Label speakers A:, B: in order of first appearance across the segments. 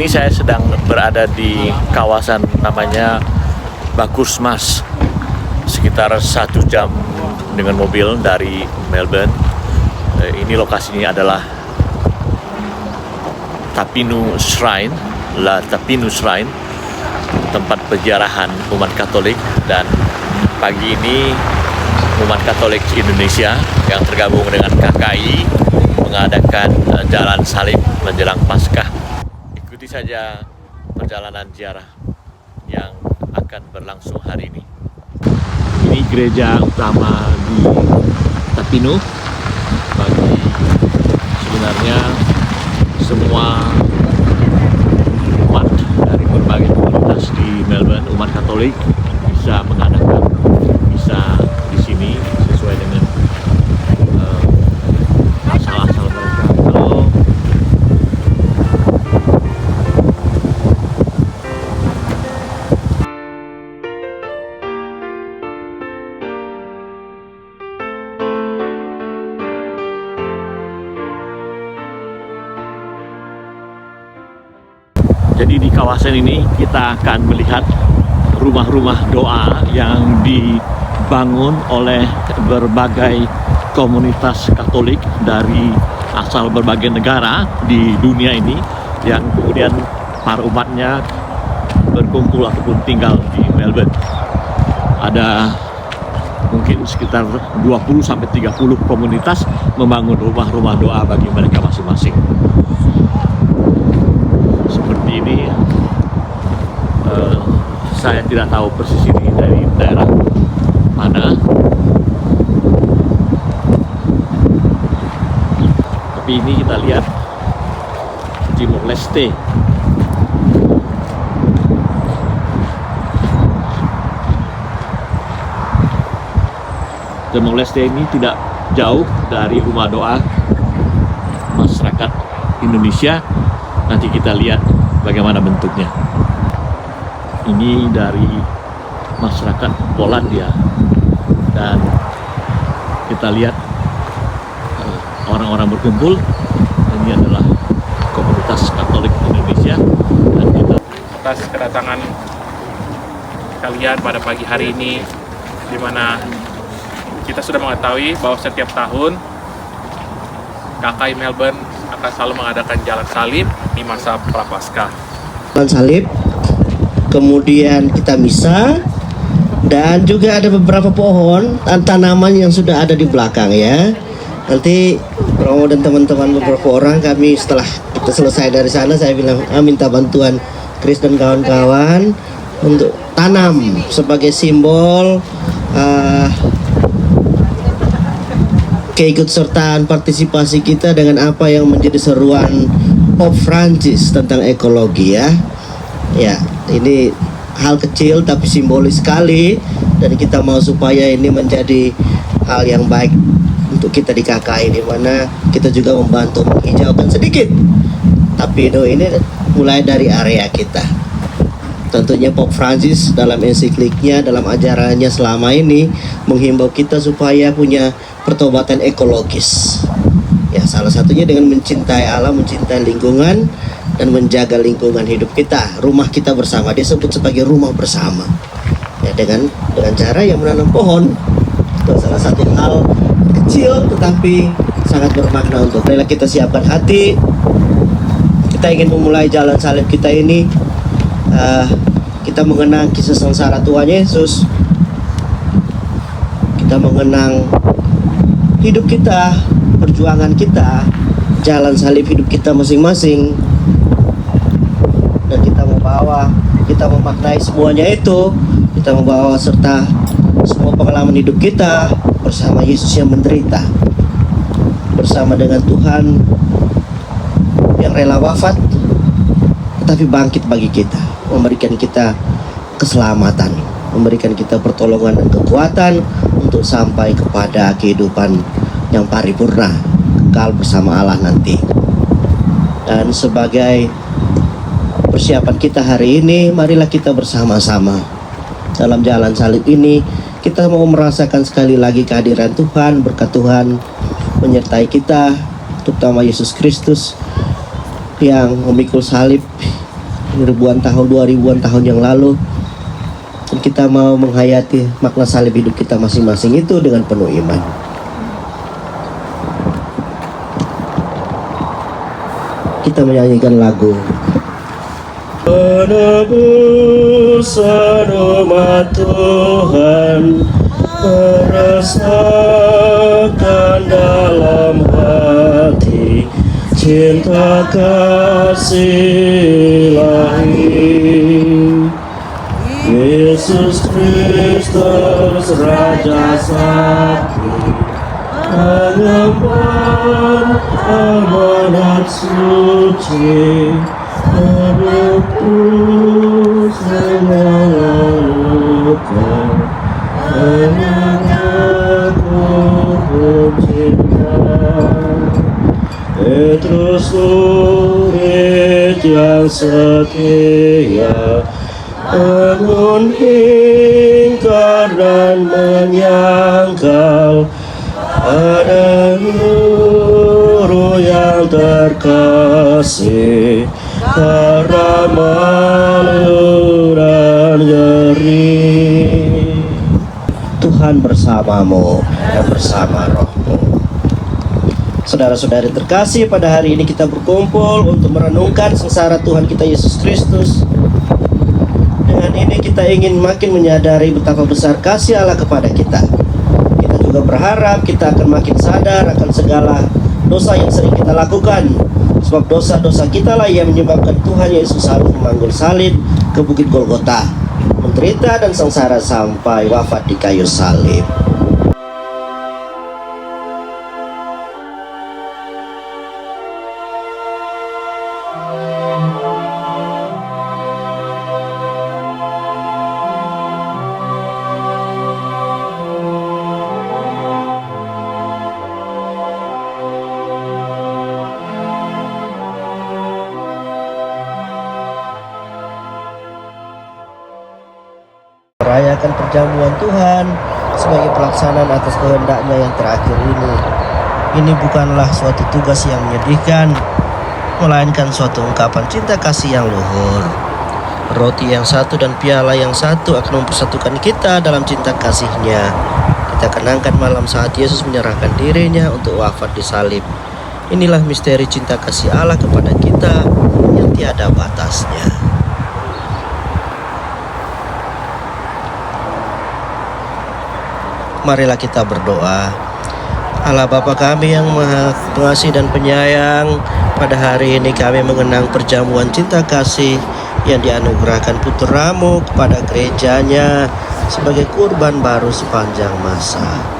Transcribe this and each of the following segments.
A: ini saya sedang berada di kawasan namanya Bakursmas, sekitar 1 jam dengan mobil dari Melbourne. Ini lokasinya adalah Tapinu Shrine, La Tapinu Shrine, tempat peziarahan umat Katolik. Dan pagi ini umat Katolik Indonesia yang tergabung dengan KKI mengadakan jalan salib menjelang Paskah. Ikuti saja perjalanan ziarah yang akan berlangsung hari ini. Ini gereja utama di Tapinu. Bagi sebenarnya semua umat dari berbagai komunitas di Melbourne, umat Katolik bisa mengadakan misa di sini sesuai dengan asal-asal mereka. Halo. Jadi di kawasan ini kita akan melihat rumah-rumah doa yang dibangun oleh berbagai komunitas Katolik dari asal berbagai negara di dunia ini, yang kemudian para umatnya berkumpul ataupun tinggal di Melbourne. Ada mungkin sekitar 20-30 komunitas membangun rumah-rumah doa bagi mereka masing-masing. Seperti ini, saya tidak tahu persis ini dari daerah mana, tapi ini kita lihat Timor Leste. Timor Leste ini tidak jauh dari rumah doa masyarakat Indonesia. Nanti kita lihat bagaimana bentuknya. Ini dari masyarakat Polandia, dan kita lihat orang-orang berkumpul. Ini adalah komunitas Katolik Indonesia, dan kita
B: atas kedatangan kalian pada pagi hari ini, di mana kita sudah mengetahui bahwa setiap tahun KKI Melbourne akan selalu mengadakan jalan salib di masa Prapaskah.
C: Jalan salib, kemudian kita misa, dan juga ada beberapa pohon tanaman yang sudah ada di belakang ya. Nanti Romo dan teman-teman beberapa orang, kami setelah kita selesai dari sana, saya bilang minta bantuan Chris dan kawan-kawan untuk tanam sebagai simbol keikutsertaan partisipasi kita dengan apa yang menjadi seruan Pope Francis tentang ekologi ya. Ya, ini hal kecil tapi simbolis sekali, dan kita mau supaya ini menjadi hal yang baik untuk kita di KKI, di mana kita juga membantu menghijaukan sedikit. Tapi ini mulai dari area kita. Tentunya Pope Francis dalam ensikliknya, dalam ajarannya selama ini menghimbau kita supaya punya pertobatan ekologis. Ya, salah satunya dengan mencintai alam, mencintai lingkungan, dan menjaga lingkungan hidup kita, rumah kita bersama. Dia sebut sebagai rumah bersama. Ya, dengan cara yang menanam pohon. Itu salah satu hal kecil tetapi sangat bermakna untuk rela kita siapkan hati. Kita ingin memulai jalan salib kita ini. Kita mengenang kisah sengsara Tuhan Yesus. Kita mengenang hidup kita, perjuangan kita, jalan salib hidup kita masing-masing. Dan kita memaknai semuanya itu. Kita membawa serta semua pengalaman hidup kita bersama Yesus yang menderita, bersama dengan Tuhan yang rela wafat tetapi bangkit bagi kita, memberikan kita keselamatan, memberikan kita pertolongan dan kekuatan untuk sampai kepada kehidupan yang paripurna, kekal bersama Allah nanti. Dan sebagai persiapan kita hari ini, marilah kita bersama-sama dalam jalan salib ini. Kita mau merasakan sekali lagi kehadiran Tuhan, berkat Tuhan menyertai kita, terutama Yesus Kristus yang memikul salib ribuan tahun, 2000-an tahun yang lalu. Dan kita mau menghayati makna salib hidup kita masing-masing itu dengan penuh iman. Kita menyanyikan lagu Penebus umat Tuhan, merasakan dalam hati cinta kasih ilahi. Yesus Kristus Raja Sakti, pengemban amanat suci, menebus segala luka, mengaku cinta. Petrus murid yang setia, bangun ingkar dan menyangkal, ada guru yang terkasih, karena malu dan nyeri. Tuhan bersamamu dan bersama rohmu. Saudara-saudari terkasih, pada hari ini kita berkumpul untuk merenungkan sengsara Tuhan kita Yesus Kristus. Dengan ini kita ingin makin menyadari betapa besar kasih Allah kepada kita. Kita juga berharap kita akan makin sadar akan segala dosa yang sering kita lakukan. Sebab dosa-dosa kita lah yang menyebabkan Tuhan Yesus harus memanggul salib ke Bukit Golgota, menderita dan sengsara sampai wafat di kayu salib. Merayakan perjamuan Tuhan sebagai pelaksanaan atas kehendak-Nya yang terakhir ini. Ini bukanlah suatu tugas yang menyedihkan, melainkan suatu ungkapan cinta kasih yang luhur. Roti yang satu dan piala yang satu akan mempersatukan kita dalam cinta kasih-Nya. Kita kenangkan malam saat Yesus menyerahkan dirinya untuk wafat di salib. Inilah misteri cinta kasih Allah kepada kita yang tiada batasnya. Marilah kita berdoa. Allah Bapa kami yang Maha Pengasih dan Penyayang, pada hari ini kami mengenang perjamuan cinta kasih yang dianugerahkan Putra-Mu kepada gereja-Nya sebagai kurban baru sepanjang masa.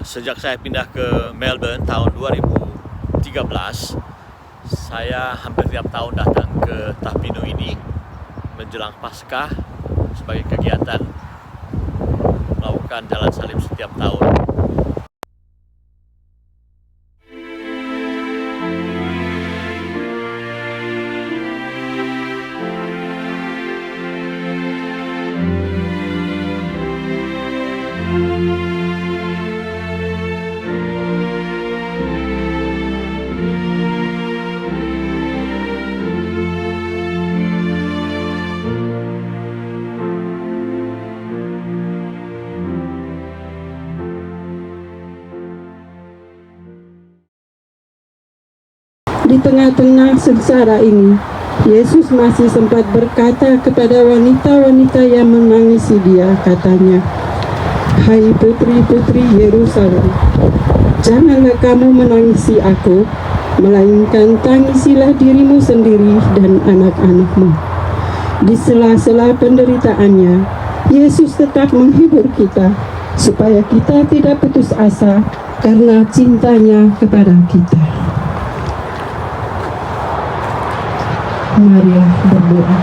A: Sejak saya pindah ke Melbourne tahun 2013, saya hampir tiap tahun datang ke Tapinu ini menjelang Paskah sebagai kegiatan melakukan jalan salib setiap tahun.
D: Di tengah-tengah sengsara ini, Yesus masih sempat berkata kepada wanita-wanita yang menangisi Dia, katanya, "Hai putri-putri Yerusalem, Janganlah kamu menangisi aku, melainkan tangisilah dirimu sendiri dan anak-anakmu. Di sela-sela penderitaannya, Yesus tetap menghibur kita, supaya kita tidak putus asa karena cintanya kepada kita. Marilah berdoa.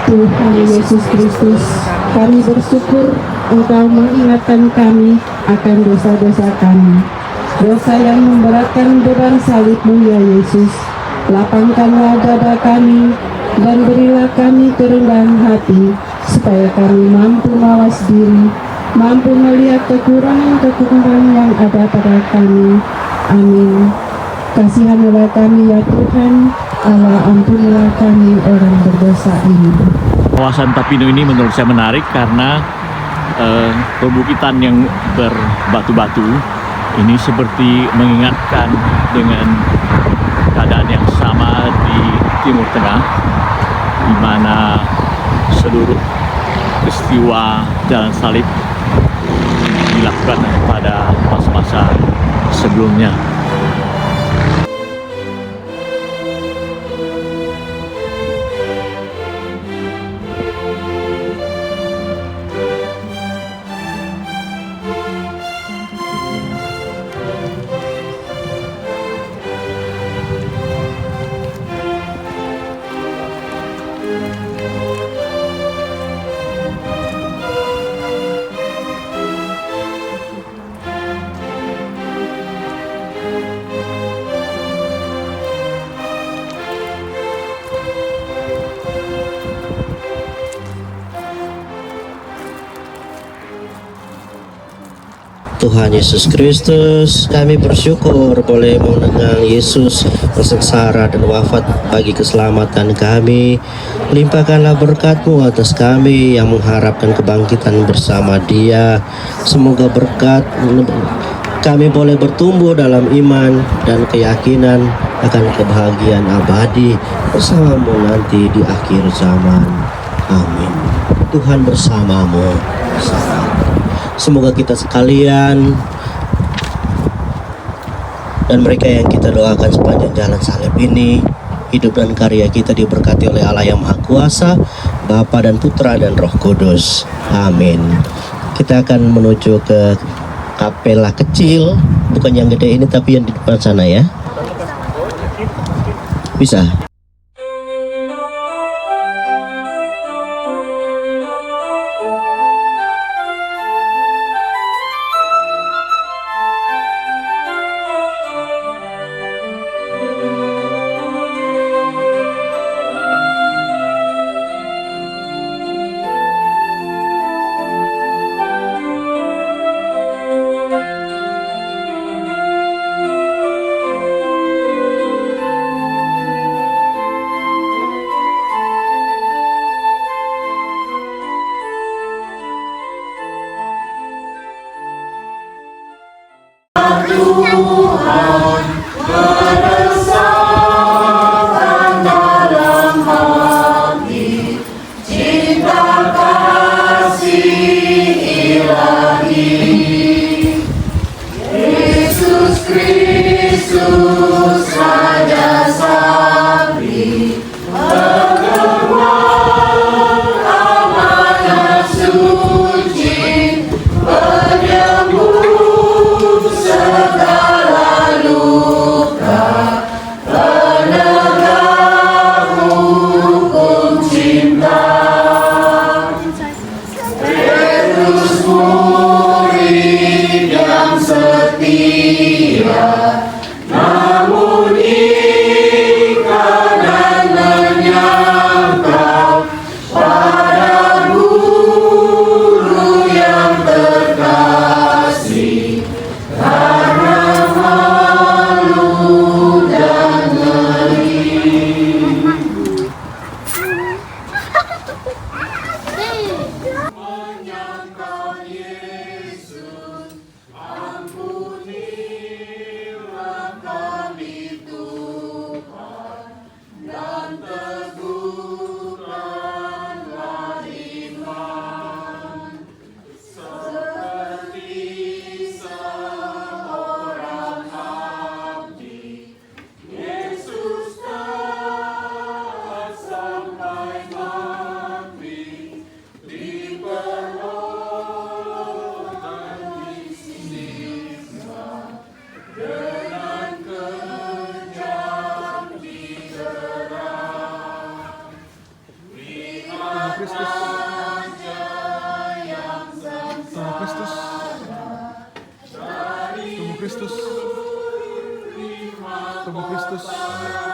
D: Tuhan Yesus Kristus, kami bersyukur Engkau mengingatkan kami akan dosa-dosa kami, dosa yang memberatkan beban salib-Mu ya Yesus. Lapangkanlah dada kami dan berilah kami kerendahan hati, supaya kami mampu mawas diri, mampu melihat kekurangan-kekurangan yang ada pada kami. Amin. Kasihanilah kami ya Tuhan, Allah, ampunilah kami orang berdosa ini.
A: Kawasan Tapino ini menurut saya menarik karena perbukitan yang berbatu-batu ini seperti mengingatkan dengan keadaan yang sama di Timur Tengah, di mana seluruh peristiwa Jalan Salib dilakukan pada masa-masa sebelumnya.
C: Tuhan Yesus Kristus, kami bersyukur boleh mengenang Yesus bersengsara dan wafat bagi keselamatan kami. Limpahkanlah berkat-Mu atas kami yang mengharapkan kebangkitan bersama Dia. Semoga berkat kami boleh bertumbuh dalam iman dan keyakinan akan kebahagiaan abadi bersama-Mu nanti di akhir zaman. Amin. Tuhan bersamamu. Semoga kita sekalian dan mereka yang kita doakan sepanjang jalan salib ini, hidup dan karya kita diberkati oleh Allah yang Maha Kuasa, Bapa dan Putra dan Roh Kudus. Amin. Kita akan menuju ke kapela kecil, bukan yang gede ini tapi yang di depan sana ya. Bisa.
E: Tubuh Kristus.